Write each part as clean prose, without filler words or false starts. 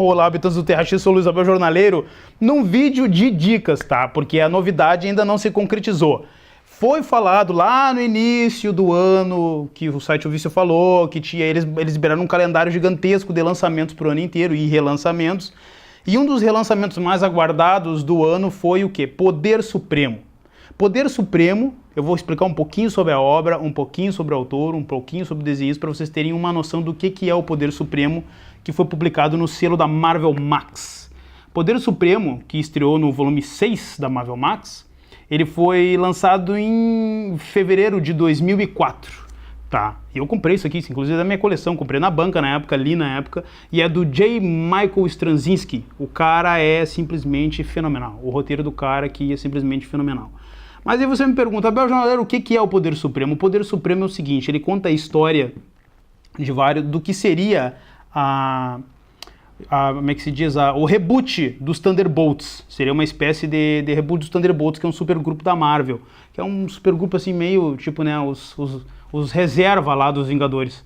Olá, habitantes do TRX, sou o Luiz Abel Jornaleiro, num vídeo de dicas, tá? Porque a novidade ainda não se concretizou. Foi falado lá no início do ano, que o site O Vício falou, que eles liberaram um calendário gigantesco de lançamentos pro ano inteiro e relançamentos. E um dos relançamentos mais aguardados do ano foi o quê? Poder Supremo. Poder Supremo, eu vou explicar um pouquinho sobre a obra, um pouquinho sobre o autor, um pouquinho sobre o desenhista, para vocês terem uma noção do que é o Poder Supremo, que foi publicado no selo da Marvel Max. Poder Supremo, que estreou no volume 6 da Marvel Max, ele foi lançado em fevereiro de 2004. Tá, eu comprei isso aqui, inclusive é da minha coleção, comprei na banca na época, li na época, e é do J. Michael Straczynski. O cara é simplesmente fenomenal, o roteiro do cara aqui é simplesmente fenomenal. Mas aí você me pergunta, Abel Jornaleiro, o que é o Poder Supremo? O Poder Supremo é o seguinte, ele conta a história de do que seria como é que se diz, o reboot dos Thunderbolts. Seria uma espécie de reboot dos Thunderbolts, que é um supergrupo da Marvel, que é um supergrupo assim meio, tipo, né, os reserva lá dos Vingadores.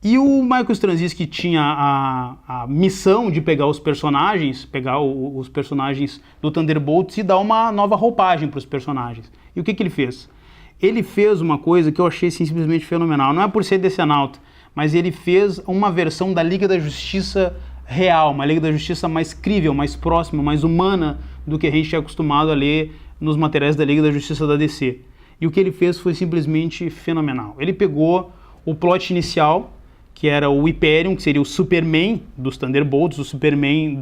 E o Michael Straczynski tinha a missão de pegar os personagens, os personagens do Thunderbolts e dar uma nova roupagem para os personagens. E o que ele fez? Ele fez uma coisa que eu achei simplesmente fenomenal. Não é por ser decenalto, mas ele fez uma versão da Liga da Justiça real, uma Liga da Justiça mais crível, mais próxima, mais humana do que a gente é acostumado a ler nos materiais da Liga da Justiça da DC. E o que ele fez foi simplesmente fenomenal. Ele pegou o plot inicial, que era o Hyperion, que seria o Superman dos Thunderbolts, o Superman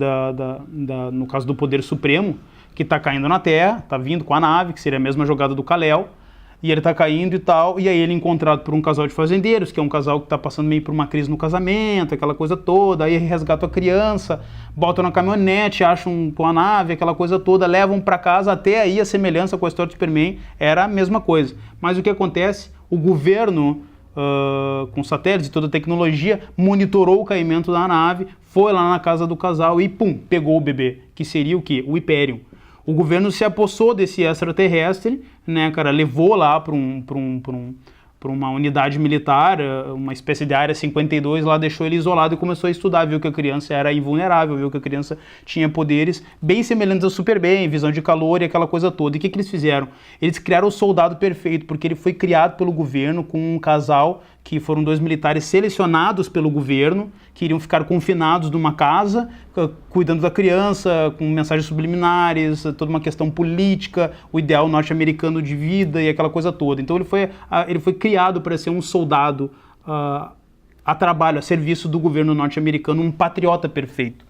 no caso do Poder Supremo, que está caindo na Terra, está vindo com a nave, que seria a mesma jogada do Kal-El, e ele tá caindo e tal, e aí ele é encontrado por um casal de fazendeiros, que é um casal que tá passando meio por uma crise no casamento, aquela coisa toda, aí resgatam a criança, botam na caminhonete, acham a nave, aquela coisa toda, levam para casa, até aí a semelhança com a história do Superman era a mesma coisa. Mas o que acontece? O governo, com satélites e toda a tecnologia, monitorou o caimento da nave, foi lá na casa do casal e pum, pegou o bebê, que seria o quê? O Hyperion. O governo se apossou desse extraterrestre, né, cara, levou lá para uma unidade militar, uma espécie de área 52, lá deixou ele isolado e começou a estudar, viu que a criança era invulnerável, viu que a criança tinha poderes bem semelhantes ao Superman, visão de calor e aquela coisa toda. E o que eles fizeram? Eles criaram o soldado perfeito, porque ele foi criado pelo governo com um casal que foram dois militares selecionados pelo governo, que iriam ficar confinados numa casa, cuidando da criança, com mensagens subliminares, toda uma questão política, o ideal norte-americano de vida e aquela coisa toda. Então ele foi criado para ser um soldado a trabalho, a serviço do governo norte-americano, um patriota perfeito.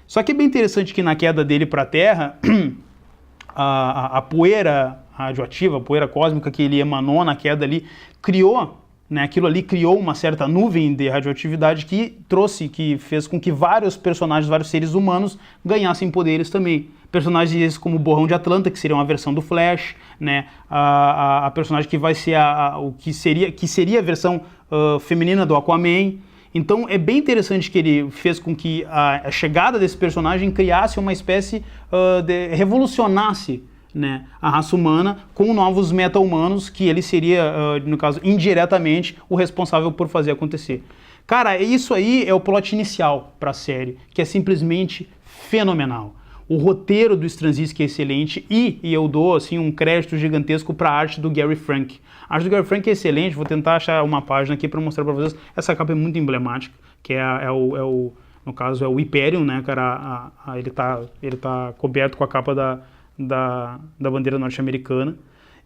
Só que é bem interessante que na queda dele para a Terra, a poeira radioativa, a poeira cósmica que ele emanou na queda ali, aquilo ali criou uma certa nuvem de radioatividade que fez com que vários personagens, vários seres humanos ganhassem poderes também. Personagens como o Borrão de Atlanta, que seria uma versão do Flash, né? A personagem que vai ser que seria a versão feminina do Aquaman. Então é bem interessante que ele fez com que a chegada desse personagem criasse uma espécie revolucionasse, né, a raça humana com novos meta-humanos, que ele seria, no caso, indiretamente, o responsável por fazer acontecer. Cara, isso aí é o plot inicial para a série, que é simplesmente fenomenal. O roteiro do Straczynski é excelente e eu dou assim, um crédito gigantesco para a arte do Gary Frank. A arte do Gary Frank é excelente, vou tentar achar uma página aqui para mostrar para vocês. Essa capa é muito emblemática, que no caso é o Hyperion, né, cara? Ele tá coberto com a capa da bandeira norte-americana.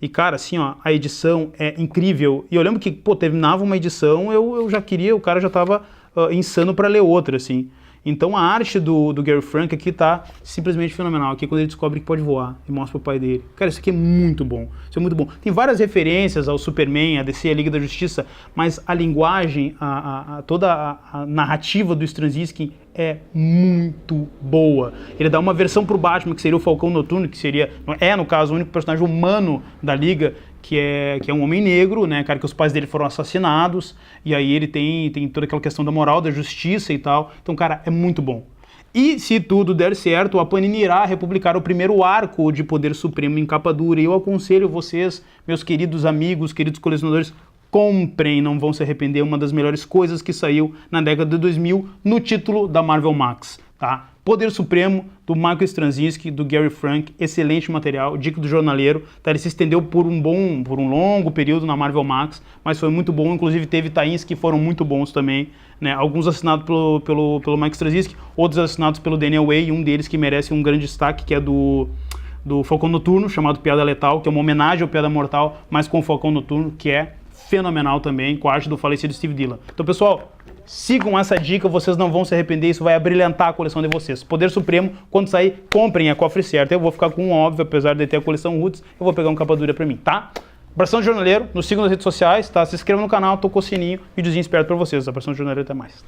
E, cara, assim, ó, a edição é incrível. E eu lembro que, terminava uma edição, eu já queria, o cara já tava insano para ler outra, assim. Então a arte do Gary Frank aqui tá simplesmente fenomenal. Aqui quando ele descobre que pode voar e mostra pro pai dele. Cara, isso aqui é muito bom. Isso é muito bom. Tem várias referências ao Superman, a DC, a Liga da Justiça, mas a linguagem, toda a narrativa do Straczynski é muito boa. Ele dá uma versão pro Batman, que seria o Falcão Noturno, que seria, no caso, o único personagem humano da Liga, que é um homem negro, né, cara, que os pais dele foram assassinados, e aí ele tem toda aquela questão da moral, da justiça e tal. Então, cara, é muito bom. E se tudo der certo, a Panini irá republicar o primeiro arco de Poder Supremo em capa dura, e eu aconselho vocês, meus queridos amigos, queridos colecionadores, comprem, não vão se arrepender, uma das melhores coisas que saiu na década de 2000 no título da Marvel Max, tá? Poder Supremo, do Michael Straczynski, do Gary Frank, excelente material, dica do jornaleiro, tá? Ele se estendeu por um longo período na Marvel Max, mas foi muito bom, inclusive teve tie-ins que foram muito bons também, né? Alguns assinados pelo Michael Straczynski, outros assinados pelo Daniel Way, um deles que merece um grande destaque, que é do Falcão Noturno, chamado Piada Letal, que é uma homenagem ao Piada Mortal, mas com o Falcão Noturno, que é fenomenal também, com a arte do falecido Steve Dillon. Então, pessoal, sigam essa dica, vocês não vão se arrepender, isso vai abrilhantar a coleção de vocês. Poder Supremo, quando sair, comprem a cofre certo. Eu vou ficar com um óbvio, apesar de ter a coleção Roots, eu vou pegar um capa dura pra mim, tá? Abração de Jornaleiro, nos sigam nas redes sociais, tá? Se inscreva no canal, toca o sininho, videozinho esperto pra vocês. Abração de Jornaleiro, até mais.